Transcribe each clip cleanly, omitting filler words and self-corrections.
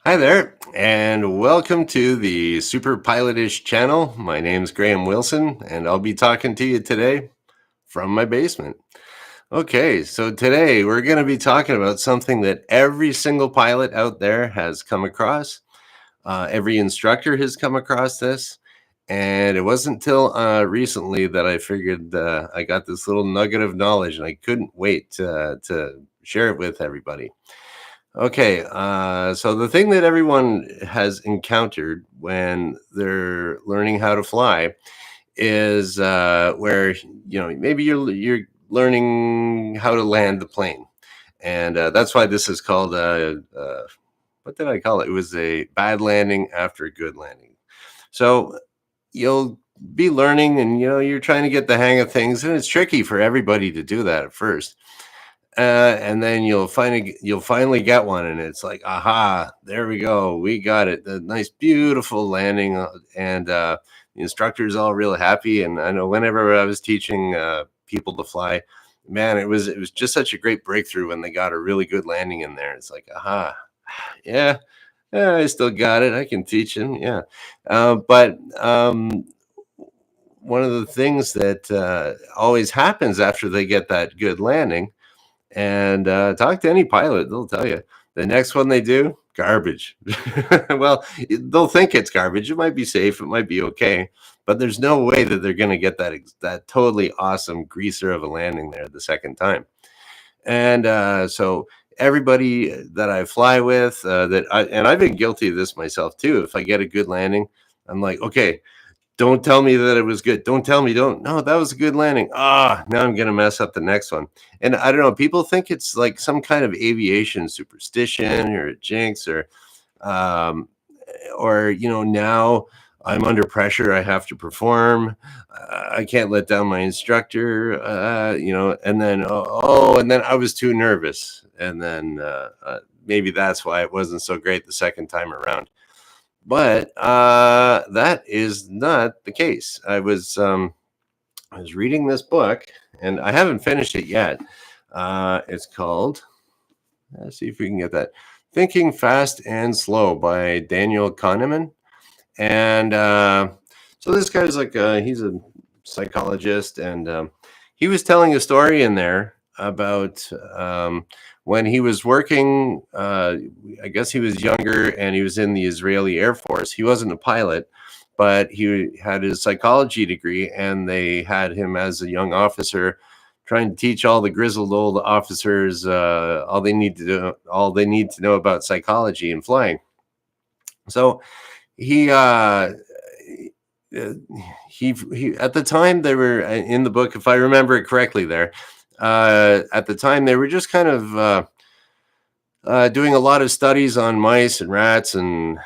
Hi there, and welcome to the superpilotish channel. My name's Graham Wilson, and I'll be talking to you today from my basement. Okay, so today we're going to be talking about something that every single pilot out there has come across. Every instructor has come across this, and it wasn't until recently that I figured I got this little nugget of knowledge, and I couldn't wait to share it with everybody. Okay, so the thing that everyone has encountered when they're learning how to fly is where maybe you're learning how to land the plane, and that's why this is called what did I call it? It was a bad landing after a good landing. So you'll be learning, and you're trying to get the hang of things, and it's tricky for everybody to do that at first. And then you'll finally get one, and it's like, aha, there we go, we got it. The nice, beautiful landing, and the instructor's all real happy. And I know whenever I was teaching people to fly, man, it was just such a great breakthrough when they got a really good landing in there. It's like, aha, yeah, yeah, I still got it. I can teach him, yeah. But one of the things that always happens after they get that good landing, and talk to any pilot, they'll tell you the next one they do, garbage. Well, they'll think it's garbage. It might be safe, it might be okay, but there's no way that they're going to get that totally awesome greaser of a landing there the second time. And so everybody that I fly with, and I've been guilty of this myself too. If I get a good landing, I'm like, okay, don't tell me that it was good. Don't tell me. Don't. No, that was a good landing. Now I'm gonna mess up the next one. And I don't know. People think it's like some kind of aviation superstition or a jinx, um, or now I'm under pressure. I have to perform. I can't let down my instructor. And then and then I was too nervous, and then maybe that's why it wasn't so great the second time around. But that is not the case. I was reading this book, and I haven't finished it yet. It's called, let's see if we can get that, Thinking Fast and Slow by Daniel Kahneman. And so this guy's like, he's a psychologist, and he was telling a story in there about when he was working. I guess he was younger, and he was in the Israeli Air Force. He wasn't a pilot, but he had his psychology degree, and they had him as a young officer trying to teach all the grizzled old officers all they need to know about psychology and flying. So he uh, he at the time, they were in the book, if I remember it correctly, there at the time they were just kind of doing a lot of studies on mice and rats, and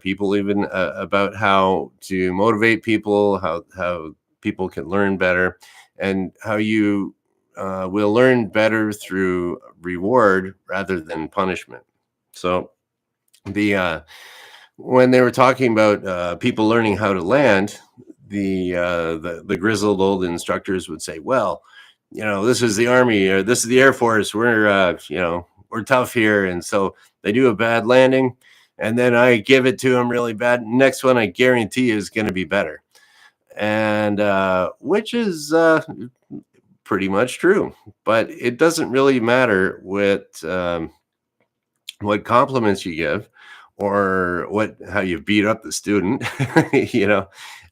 people, even about how to motivate people, how people can learn better, and how you will learn better through reward rather than punishment. So the when they were talking about people learning how to land, the grizzled old instructors would say, "Well, this is the Army, or this is the Air Force. We're tough here." And so they do a bad landing, and then I give it to them really bad. Next one, I guarantee, is going to be better, and which is pretty much true. But it doesn't really matter what compliments you give, or how you beat up the student.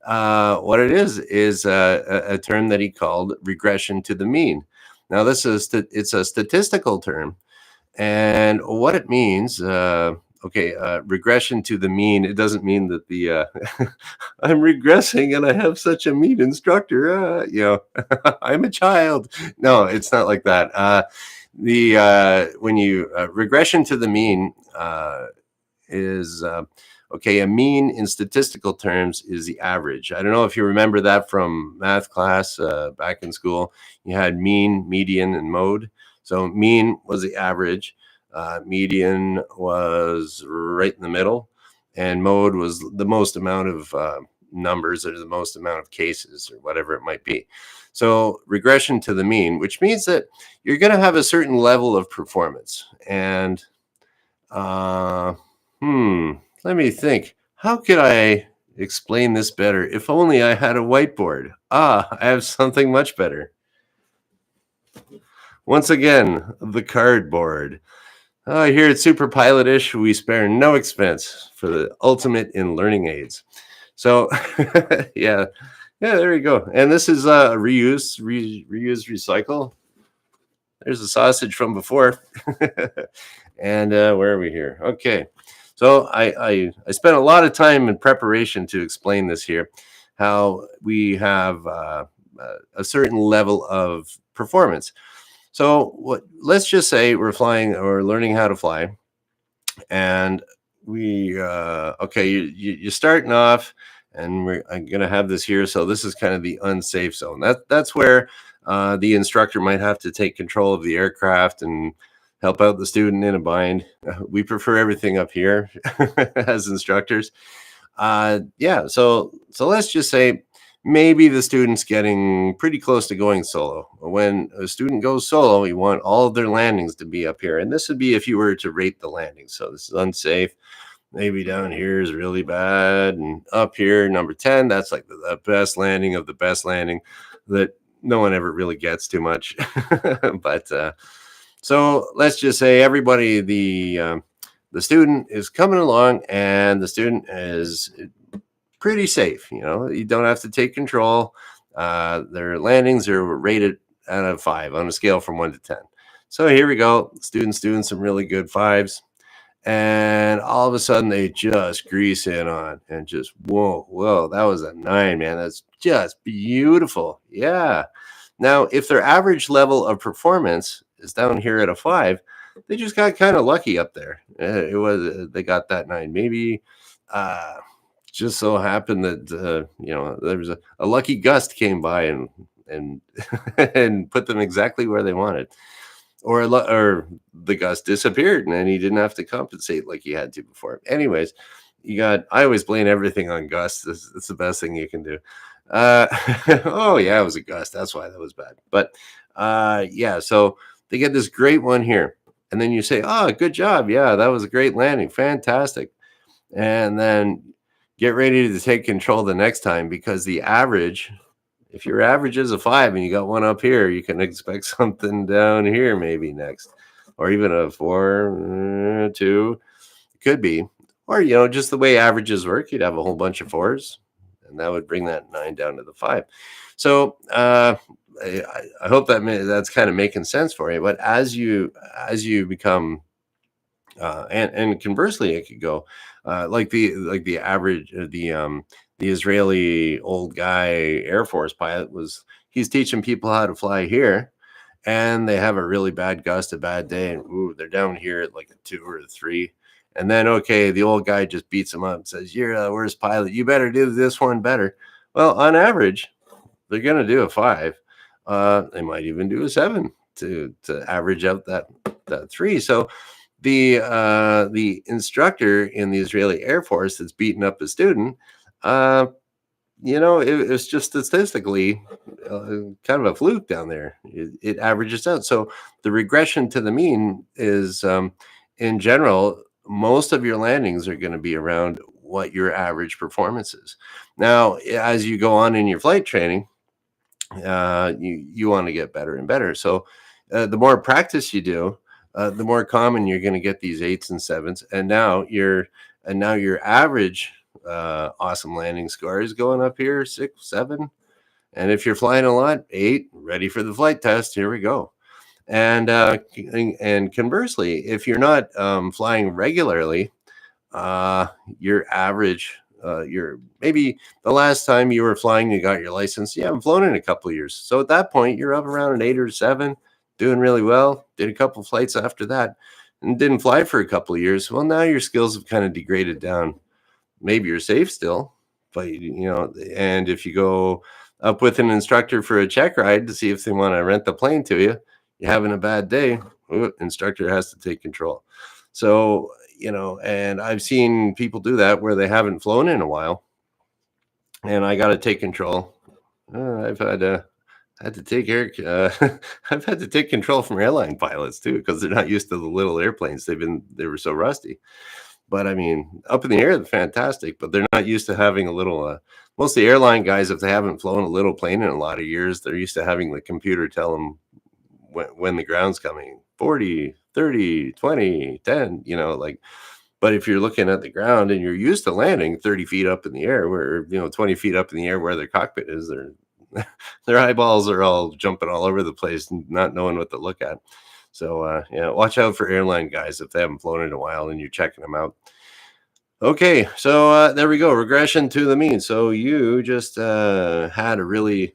What it is a term that he called regression to the mean. Now, it's a statistical term, and what it means, okay, regression to the mean, it doesn't mean that the I'm regressing and I have such a mean instructor, I'm a child. No, it's not like that. The When you regression to the mean is okay, a mean in statistical terms is the average. I don't know if you remember that from math class back in school. You had mean, median, and mode. So mean was the average, median was right in the middle, and mode was the most amount of numbers, or the most amount of cases, or whatever it might be. So regression to the mean, which means that you're going to have a certain level of performance, and Hmm. Let me think. How could I explain this better? If only I had a whiteboard. Ah, I have something much better. Once again, the cardboard. Here at Super Pilotish, we spare no expense for the ultimate in learning aids. So, yeah, yeah, there you go. And this is reuse, recycle. There's a sausage from before. And where are we here? Okay. So I spent a lot of time in preparation to explain this here, how we have a certain level of performance. So what? Let's just say we're flying or learning how to fly, and we okay. You're starting off, and I'm gonna have this here. So this is kind of the unsafe zone. That's where the instructor might have to take control of the aircraft and help out the student in a bind. We prefer everything up here as instructors. Yeah, so let's just say maybe the student's getting pretty close to going solo. When a student goes solo, you want all of their landings to be up here, and this would be if you were to rate the landings. So this is unsafe. Maybe down here is really bad, and up here, number 10, that's like the best landing of the best landing that no one ever really gets too much. But so let's just say everybody, the student is coming along, and the student is pretty safe. You know, you don't have to take control. Their landings are rated out of 5 on a scale from 1 to 10. So here we go. Students doing some really good fives. And all of a sudden they just grease in on and just, whoa, that was a 9, man. That's just beautiful. Yeah. Now, if their average level of performance is down here at a 5, they just got kind of lucky up there. It was they got that 9. Maybe uh, just so happened that there was a lucky gust came by and and put them exactly where they wanted, or the gust disappeared and then he didn't have to compensate like he had to before. Anyways, I always blame everything on gusts. It's the best thing you can do. Uh, oh yeah, it was a gust. That's why that was bad. But yeah, so they get this great one here, and then you say, "Oh, good job! Yeah, that was a great landing, fantastic." And then get ready to take control the next time, because the average, if your average is a 5 and you got one up here, you can expect something down here maybe next, or even a 4, 2. It could be, or just the way averages work, you'd have a whole bunch of 4s, and that would bring that 9 down to the 5. So I hope that's kind of making sense for you. But as you become and conversely, it could go like the average the Israeli old guy Air Force pilot he's teaching people how to fly here, and they have a really bad gust, a bad day, and ooh, they're down here at like a 2 or a 3. And then okay, the old guy just beats him up and says, "You're the worst pilot. You better do this one better." Well, on average, they're gonna do a 5. They might even do a 7 to average out that 3. So the instructor in the Israeli Air Force that's beating up a student, uh, it's just statistically kind of a fluke down there. It averages out. So the regression to the mean is, in general, most of your landings are going to be around what your average performance is. Now, as you go on in your flight training, you want to get better and better. So the more practice you do, the more common you're going to get these 8s and 7s, and now your average awesome landing score is going up here 6, 7, and if you're flying a lot, 8. Ready for the flight test? Here we go. And conversely, if you're not flying regularly, your average, your maybe the last time you were flying, you got your license, you haven't flown in a couple of years. So at that point, you're up around an 8 or 7, doing really well. Did a couple of flights after that, and didn't fly for a couple of years. Well, now your skills have kind of degraded down. Maybe you're safe still, but and if you go up with an instructor for a check ride to see if they want to rent the plane to you, you're having a bad day. Ooh, instructor has to take control. So and I've seen people do that where they haven't flown in a while, and I got to take control. I've had to take I've had to take control from airline pilots too, because they're not used to the little airplanes. They were so rusty. But I mean, up in the air, they're fantastic, but they're not used to having a little. Most of the airline guys, if they haven't flown a little plane in a lot of years, they're used to having the computer tell them when the ground's coming 40, 30, 20, 10. Like, but if you're looking at the ground and you're used to landing 30 feet up in the air, where 20 feet up in the air where their cockpit is, their eyeballs are all jumping all over the place and not knowing what to look at. So yeah, watch out for airline guys if they haven't flown in a while and you're checking them out. Okay, so there we go. Regression to the mean. So you just had a really,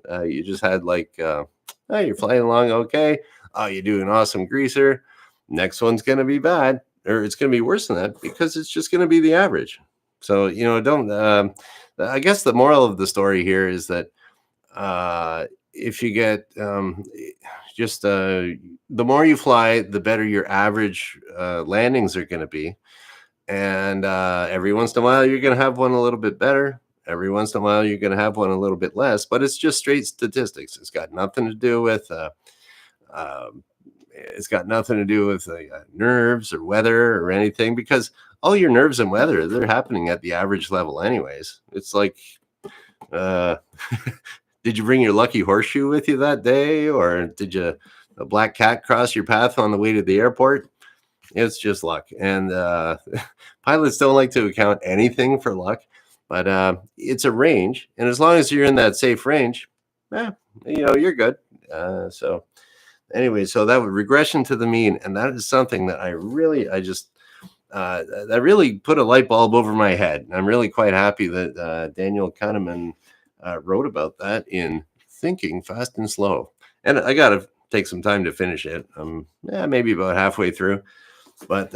you just had like, oh, you're flying along okay. Oh, you do an awesome greaser. Next one's going to be bad, or it's going to be worse than that because it's just going to be the average. So don't. I guess the moral of the story here is that if you get just the more you fly, the better your average landings are going to be. And every once in a while, you're going to have one a little bit better. Every once in a while, you're going to have one a little bit less. But it's just straight statistics. It's got nothing to do with um, nerves or weather or anything, because all your nerves and weather, they're happening at the average level anyways. It's like, uh, did you bring your lucky horseshoe with you that day, or did a black cat cross your path on the way to the airport? It's just luck. And pilots don't like to account anything for luck, but it's a range. And as long as you're in that safe range, you're good. So anyway, so that would regression to the mean. And that is something that that really put a light bulb over my head. I'm really quite happy that Daniel Kahneman wrote about that in Thinking Fast and Slow. And I got to take some time to finish it. Maybe about halfway through. But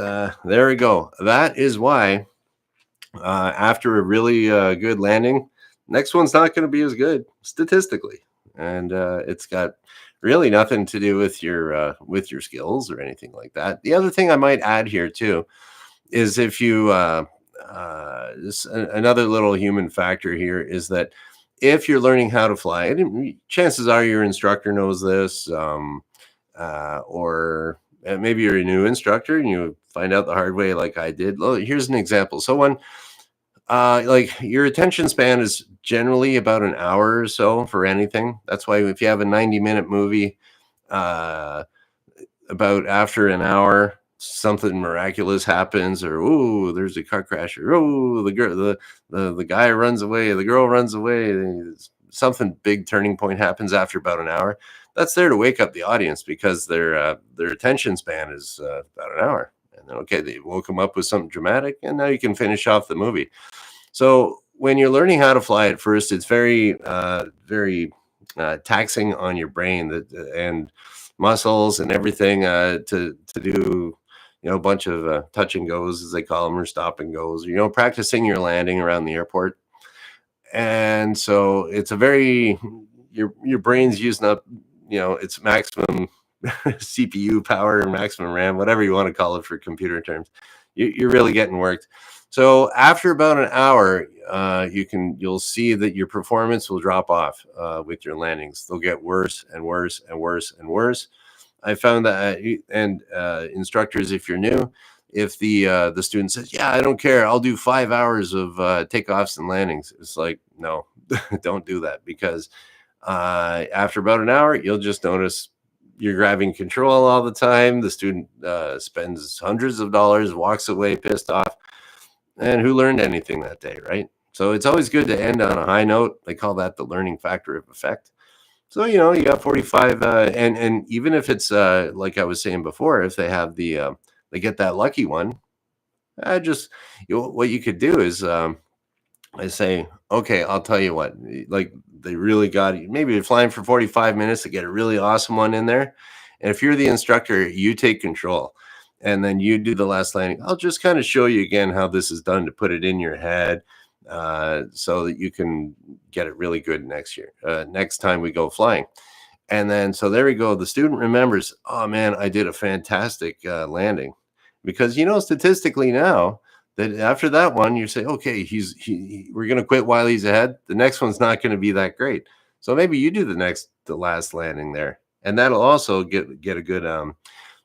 there we go. That is why after a really good landing, next one's not going to be as good statistically. And it's got really nothing to do with your skills or anything like that. The other thing I might add here too is if you another little human factor here is that if you're learning how to fly, and chances are your instructor knows this, or maybe you're a new instructor and you find out the hard way like I did. Well, here's an example. So when like your attention span is generally about an hour or so for anything. That's why if you have a 90-minute movie, about after an hour, something miraculous happens, or oh, there's a car crash, or oh, the guy runs away, the girl runs away, something big turning point happens after about an hour. That's there to wake up the audience because their attention span is about an hour. And then okay, they woke them up with something dramatic, and now you can finish off the movie. So when you're learning how to fly at first, it's very taxing on your brain and muscles and everything to do a bunch of touch and goes, as they call them, or stop and goes, practicing your landing around the airport. And so it's your brain's using up its maximum CPU power, maximum RAM, whatever you want to call it for computer terms. You're really getting worked. So after about an hour, you'll see that your performance will drop off with your landings. They'll get worse and worse and worse and worse. I found that, and instructors, if you're new, if the student says, "Yeah, I don't care, I'll do 5 hours of takeoffs and landings," it's like, no, don't do that, because after about an hour, you'll just notice you're grabbing control all the time. The student spends hundreds of dollars, walks away pissed off, and who learned anything that day, right? So it's always good to end on a high note. They call that the learning factor of effect. So you got 45, and even if it's like I was saying before, if they have they get that lucky one, what you could do is I say, okay, I'll tell you what, like they really got it. Maybe you're flying for 45 minutes to get a really awesome one in there. And if you're the instructor, you take control and then you do the last landing. I'll just kind of show you again how this is done to put it in your head so that you can get it really good next time we go flying. And then, so there we go. The student remembers, oh man, I did a fantastic landing, because, statistically now, that after that one, you say, okay, we're going to quit while he's ahead. The next one's not going to be that great. So maybe you do the last landing there, and that'll also get a good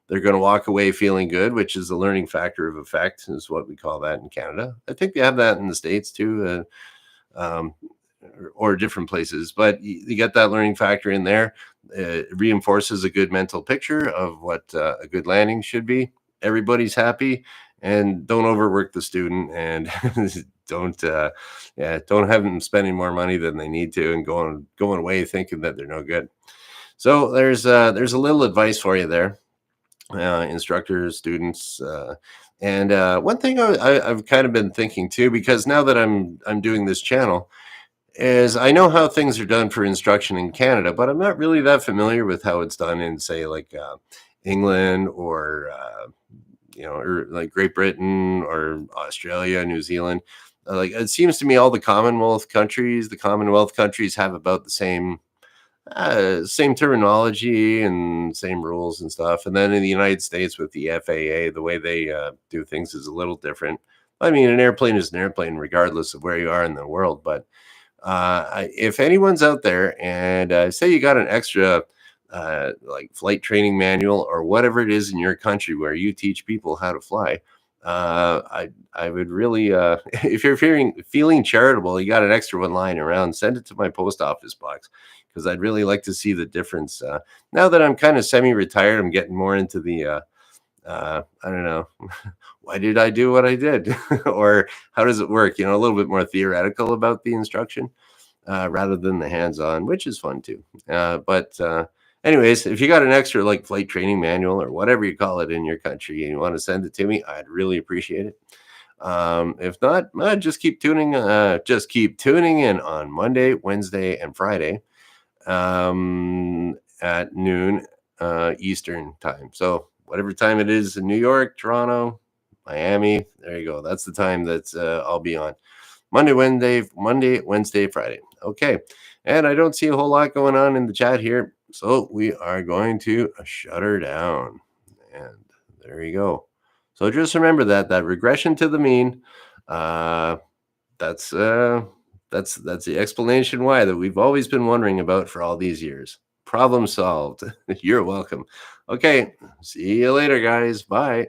they're going to walk away feeling good, which is the learning factor of effect, is what we call that in Canada. I think they have that in the States too. Um, or different places, but you get that learning factor in there. It reinforces a good mental picture of what a good landing should be. Everybody's happy, and don't overwork the student, and don't don't have them spending more money than they need to and going away thinking that they're no good. So there's a little advice for you there, instructors, students. And one thing I've kind of been thinking too, because now that I'm doing this channel, is I know how things are done for instruction in Canada, but I'm not really that familiar with how it's done in, say, like England or or like Great Britain or Australia, New Zealand. Like it seems to me, all the Commonwealth countries have about the same terminology and same rules and stuff. And then in the United States with the FAA, the way they do things is a little different. I mean, an airplane is an airplane, regardless of where you are in the world, but if anyone's out there and say you got an extra like flight training manual or whatever it is in your country where you teach people how to fly, I would really if you're feeling charitable, you got an extra one lying around, send it to my post office box, because I'd really like to see the difference. Now that I'm kind of semi-retired, I'm getting more into the I don't know, why did I do what I did? Or how does it work? A little bit more theoretical about the instruction rather than the hands-on, which is fun too. But anyways, if you got an extra like flight training manual or whatever you call it in your country and you want to send it to me, I'd really appreciate it. If not, just keep tuning in on Monday, Wednesday, and Friday at noon Eastern time. So whatever time it is in New York, Toronto, Miami, there you go. That's the time that I'll be on. Monday, Wednesday, Friday. Okay. And I don't see a whole lot going on in the chat here. So we are going to shut her down. And there you go. So just remember that regression to the mean, uh, that's that's the explanation why that we've always been wondering about for all these years. Problem solved. You're welcome. Okay. See you later, guys. Bye.